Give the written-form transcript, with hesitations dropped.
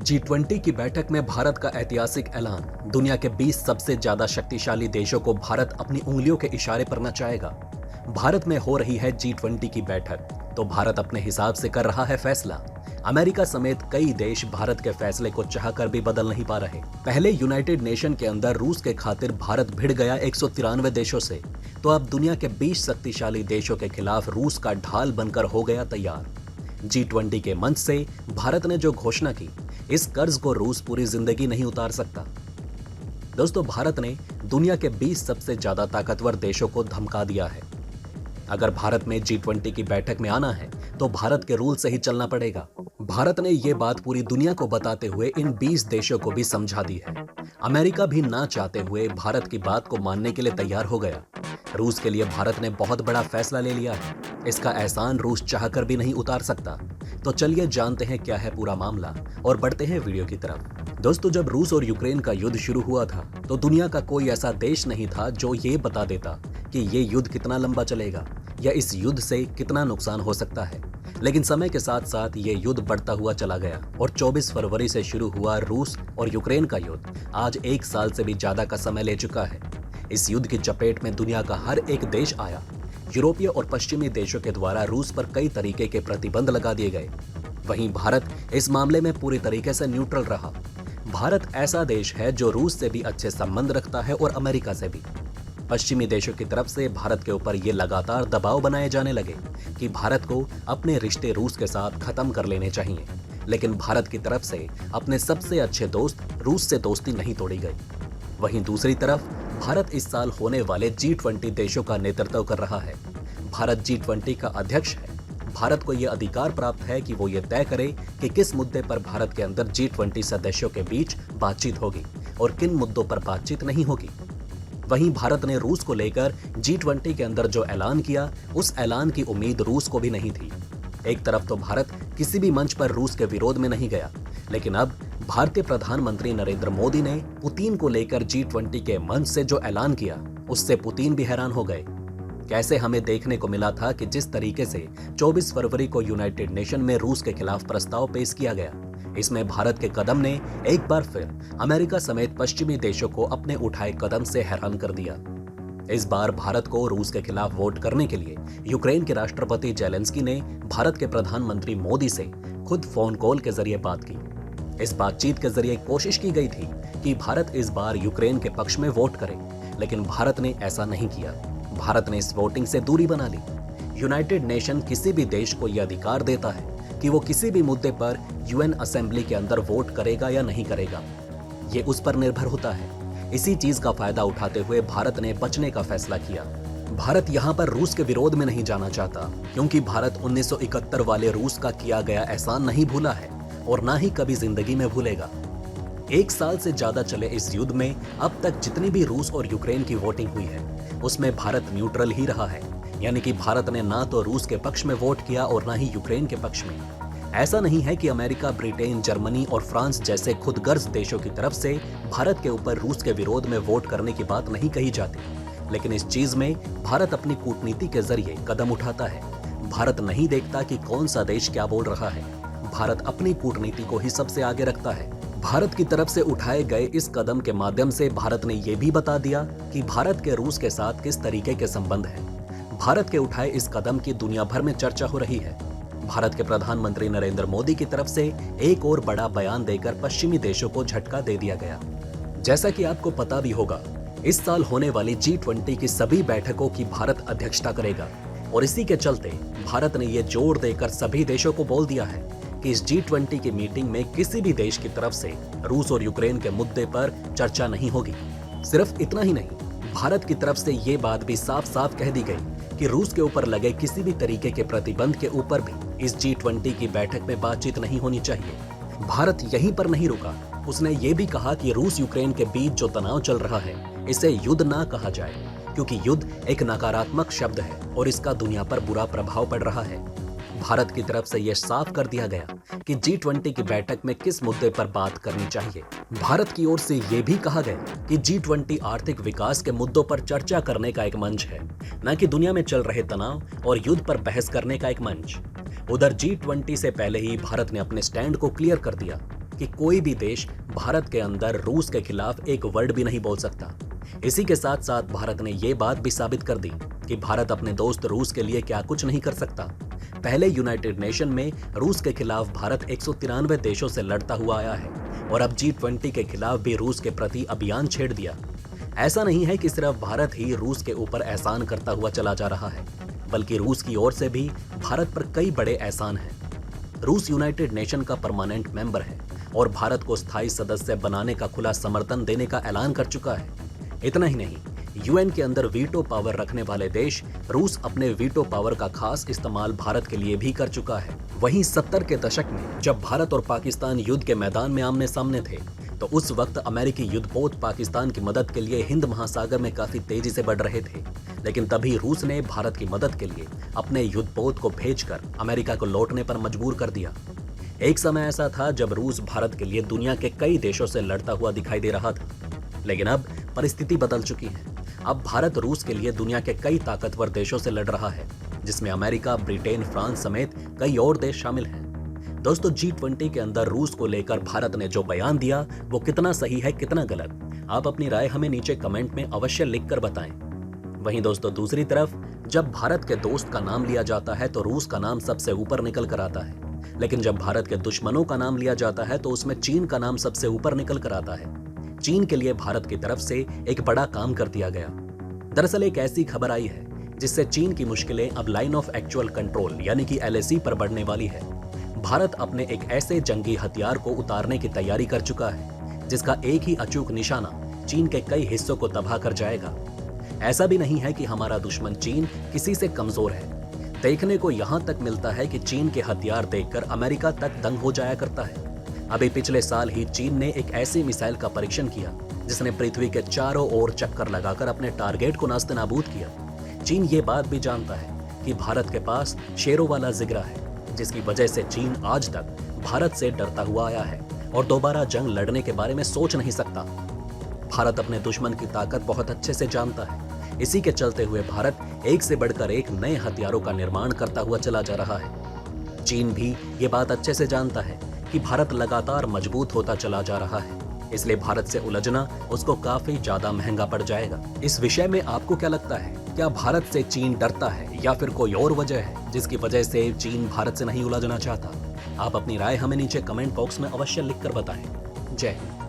G20 की बैठक में भारत का ऐतिहासिक ऐलान। दुनिया के 20 सबसे ज्यादा शक्तिशाली देशों को भारत अपनी उंगलियों के इशारे पर नचाएगा। भारत में हो रही है G20 की बैठक, तो भारत अपने हिसाब से कर रहा है फैसला। अमेरिका समेत कई देश भारत के फैसले को चाहकर भी बदल नहीं पा रहे। पहले यूनाइटेड नेशन के अंदर रूस के खातिर भारत भिड़ गया 193 देशों से, तो अब दुनिया के 20 शक्तिशाली देशों के खिलाफ रूस का ढाल बनकर हो गया तैयार। G20 के मंच से भारत ने जो घोषणा की, इस कर्ज को रूस पूरी जिंदगी नहीं उतार सकता। दोस्तों, भारत ने दुनिया के 20 सबसे ज्यादा ताकतवर देशों को धमका दिया है। अगर भारत में G20 की बैठक में आना है तो भारत के रूल से ही चलना पड़ेगा। भारत ने ये बात पूरी दुनिया को बताते हुए इन 20 देशों को भी समझा दी है। अमेरिका भी ना चाहते हुए भारत की बात को मानने के लिए तैयार हो गया। रूस के लिए भारत ने बहुत बड़ा फैसला ले लिया है। इसका एहसान रूस चाहकर भी नहीं उतार सकता। तो चलिए जानते हैं क्या है पूरा मामला और बढ़ते हैं वीडियो की तरफ। दोस्तों, जब रूस और यूक्रेन का युद्ध शुरू हुआ था तो दुनिया का कोई ऐसा देश नहीं था जो ये बता देता कि ये युद्ध कितना लंबा चलेगा या इस युद्ध से कितना नुकसान हो सकता है। लेकिन समय के साथ साथ ये युद्ध बढ़ता हुआ चला गया और 24 फरवरी से शुरू हुआ रूस और यूक्रेन का युद्ध आज 1 साल से भी ज्यादा का समय ले चुका है। इस युद्ध की चपेट में दुनिया का हर एक देश आया। यूरोपीय और पश्चिमी देशों के द्वारा रूस पर कई तरीके के प्रतिबंध लगा दिए गए। वहीं भारत इस मामले में पूरी तरीके से न्यूट्रल रहा। भारत ऐसा देश है जो रूस से भी अच्छे संबंध रखता है और अमेरिका से भी। पश्चिमी देशों की तरफ से भारत के ऊपर ये लगातार दबाव बनाए जाने लगे कि भारत को अपने रिश्ते रूस के साथ खत्म कर लेने चाहिए। लेकिन भारत की तरफ से अपने सबसे अच्छे दोस्त रूस से दोस्ती नहीं तोड़ी गई। वहीं दूसरी तरफ भारत इस साल होने वाले G20 देशों का नेतृत्व कर रहा है। भारत G20 का अध्यक्ष है। भारत को यह अधिकार प्राप्त है कि वो ये तय करे कि किस मुद्दे पर भारत के अंदर G20 सदस्यों के बीच बातचीत होगी और किन मुद्दों पर बातचीत नहीं होगी। वहीं भारत ने रूस को लेकर G20 के अंदर जो ऐलान किया, उस ऐलान की उम्मीद रूस को भी नहीं थी। एक तरफ तो भारत किसी भी मंच पर रूस के विरोध में नहीं गया, लेकिन अब भारतीय प्रधानमंत्री नरेंद्र मोदी ने पुतिन को लेकर G20 के मंच से जो ऐलान किया, उससे पुतिन भी हैरान हो गए। कैसे हमें देखने को मिला था कि जिस तरीके से 24 फरवरी को यूनाइटेड नेशन में रूस के खिलाफ प्रस्ताव पेश किया गया, इसमें भारत के कदम ने एक बार फिर अमेरिका समेत पश्चिमी देशों को अपने उठाए कदम से हैरान कर दिया। इस बार भारत को रूस के खिलाफ वोट करने के लिए यूक्रेन के राष्ट्रपति जेलेंस्की ने भारत के प्रधानमंत्री मोदी से खुद फोन कॉल के जरिए बात की। इस बातचीत के जरिए कोशिश की गई थी कि भारत इस बार यूक्रेन के पक्ष में वोट करे, लेकिन भारत ने ऐसा नहीं किया। भारत ने इस वोटिंग से दूरी बना ली। यूनाइटेड नेशन किसी भी देश को यह अधिकार देता है कि वो किसी भी मुद्दे पर यूएन असेंबली के अंदर वोट करेगा या नहीं करेगा। ये उस पर निर्भर होता है। इसी चीज का फायदा उठाते हुए भारत ने बचने का फैसला किया। भारत यहाँ पर रूस के विरोध में नहीं जाना चाहता, क्योंकि भारत 1971 वाले रूस का किया गया एहसान नहीं भूला है और ना ही कभी जिंदगी में भूलेगा। 1 साल से ज्यादा चले इस युद्ध में अब तक जितनी भी रूस और यूक्रेन की वोटिंग हुई है, उसमें भारत न्यूट्रल ही रहा है। यानी कि भारत ने ना तो रूस के पक्ष में वोट किया और ना ही यूक्रेन के पक्ष में। ऐसा नहीं है कि अमेरिका, ब्रिटेन, जर्मनी और फ्रांस जैसे खुदगर्ज देशों की तरफ से भारत के ऊपर रूस के विरोध में वोट करने की बात नहीं कही जाती, लेकिन इस चीज में भारत अपनी कूटनीति के जरिए कदम उठाता है। भारत नहीं देखता कि कौन सा देश क्या बोल रहा है। भारत अपनी कूटनीति को ही सबसे आगे रखता है। भारत की तरफ से उठाए गए इस कदम के माध्यम से भारत ने यह भी बता दिया कि भारत के रूस के साथ किस तरीके के संबंध हैं। भारत के उठाए इस कदम की दुनिया भर में चर्चा हो रही है। भारत के प्रधानमंत्री नरेंद्र मोदी की तरफ से एक और बड़ा बयान देकर पश्चिमी देशों को झटका दे दिया गया। जैसा कि आपको पता भी होगा, इस साल होने वाली G20 की सभी बैठकों की भारत अध्यक्षता करेगा और इसी के चलते भारत ने यह जोर देकर सभी देशों को बोल दिया है कि इस G20 की मीटिंग में किसी भी देश की तरफ से रूस और यूक्रेन के मुद्दे पर चर्चा नहीं होगी। सिर्फ इतना ही नहीं, भारत की तरफ से ये बात भी साफ साफ कह दी गई कि रूस के ऊपर लगे किसी भी तरीके के प्रतिबंध के ऊपर भी इस G20 की बैठक में बातचीत नहीं होनी चाहिए। भारत यहीं पर नहीं रुका। उसने ये भी कहा कि रूस यूक्रेन के बीच जो तनाव चल रहा है, इसे युद्ध ना कहा जाए, क्योंकि युद्ध एक नकारात्मक शब्द है और इसका दुनिया पर बुरा प्रभाव पड़ रहा है। भारत की तरफ से यह साफ कर दिया गया कि G20 की बैठक में किस मुद्दे पर बात करनी चाहिए। भारत की ओर से यह भी कहा गया कि G20 आर्थिक विकास के मुद्दों पर चर्चा करने का एक मंच है, न कि दुनिया में चल रहे तनाव और युद्ध पर बहस करने का एक मंच। उधर G20 से पहले ही भारत ने अपने स्टैंड को क्लियर कर दिया। कि कोई भी देश भारत के अंदर रूस के खिलाफ एक वर्ड भी नहीं बोल सकता। इसी के साथ साथ भारत ने ये बात भी साबित कर दी कि भारत अपने दोस्त रूस के लिए क्या कुछ नहीं कर सकता। पहले यूनाइटेड नेशन में रूस के खिलाफ भारत 193 देशों से लड़ता हुआ आया है और अब G20 के खिलाफ भी रूस के प्रति अभियान छेड़ दिया। ऐसा नहीं है कि सिर्फ भारत ही रूस के ऊपर एहसान करता हुआ चला जा रहा है, बल्कि रूस की ओर से भी भारत पर कई बड़े एहसान हैं। रूस यूनाइटेड नेशन का परमानेंट मेंबर है और भारत को स्थायी सदस्य बनाने का खुला समर्थन देने का ऐलान कर चुका है। इतना ही नहीं, यूएन के अंदर वीटो पावर रखने वाले देश रूस अपने वीटो पावर का खास इस्तेमाल भारत के लिए भी कर चुका है। वहीं 70 के दशक में जब भारत और पाकिस्तान युद्ध के मैदान में आमने सामने थे, तो उस वक्त अमेरिकी युद्धपोत पाकिस्तान की मदद के लिए हिंद महासागर में काफी तेजी से बढ़ रहे थे। लेकिन तभी रूस ने भारत की मदद के लिए अपने युद्धपोत को भेजकर अमेरिका को लौटने पर मजबूर कर दिया। एक समय ऐसा था जब रूस भारत के लिए दुनिया के कई देशों से लड़ता हुआ दिखाई दे रहा था, लेकिन अब परिस्थिति बदल चुकी है। अब भारत रूस के लिए दुनिया के कई ताकतवर देशों से लड़ रहा है, जिसमें अमेरिका, ब्रिटेन, फ्रांस समेत कई और देश शामिल हैं। दोस्तों, G20 के अंदर रूस को लेकर भारत ने जो बयान दिया वो कितना सही है, कितना गलत, आप अपनी राय हमें नीचे कमेंट में अवश्य लिखकर बताएं। वहीं दोस्तों, दूसरी तरफ जब भारत के दोस्त का नाम लिया जाता है तो रूस का नाम सबसे ऊपर निकल कर आता है, लेकिन जब भारत के दुश्मनों का नाम लिया जाता है तो उसमें चीन का नाम सबसे ऊपर निकल कर आता है। चीन के लिए भारत की तरफ से एक बड़ा काम कर दिया गया। दरअसल एक ऐसी खबर आई है जिससे चीन की मुश्किलें अब लाइन ऑफ एक्चुअल कंट्रोल यानी कि LAC पर बढ़ने वाली है। भारत अपने एक ऐसे जंगी हथियार को उतारने की तैयारी कर चुका है जिसका एक ही अचूक निशाना चीन के कई हिस्सों को तबाह कर जाएगा। ऐसा भी नहीं है कि हमारा दुश्मन चीन किसी से कमजोर है। देखने को यहां तक मिलता है कि चीन के हथियार देखकर अमेरिका तक दंग हो जाया करता है। अभी पिछले साल ही चीन ने एक ऐसी मिसाइल का परीक्षण किया जिसने पृथ्वी के चारों ओर चक्कर लगाकर अपने टारगेट को नास्तेनाबूद किया। चीन ये बात भी जानता है कि भारत के पास शेरों वाला जिगरा है, जिसकी वजह से चीन आज तक भारत से डरता हुआ आया है और दोबारा जंग लड़ने के बारे में सोच नहीं सकता। भारत अपने दुश्मन की ताकत बहुत अच्छे से जानता है। इसी के चलते हुए भारत एक से बढ़कर एक नए हथियारों का निर्माण करता हुआ चला जा रहा है। चीन भी ये बात अच्छे से जानता है कि भारत लगातार मजबूत होता चला जा रहा है, इसलिए भारत से उलझना उसको काफी ज्यादा महंगा पड़ जाएगा। इस विषय में आपको क्या लगता है? क्या भारत से चीन डरता है या फिर कोई और वजह है जिसकी वजह से चीन भारत से नहीं उलझना चाहता? आप अपनी राय हमें नीचे कमेंट बॉक्स में अवश्य लिखकर बताएं। जय हिंद।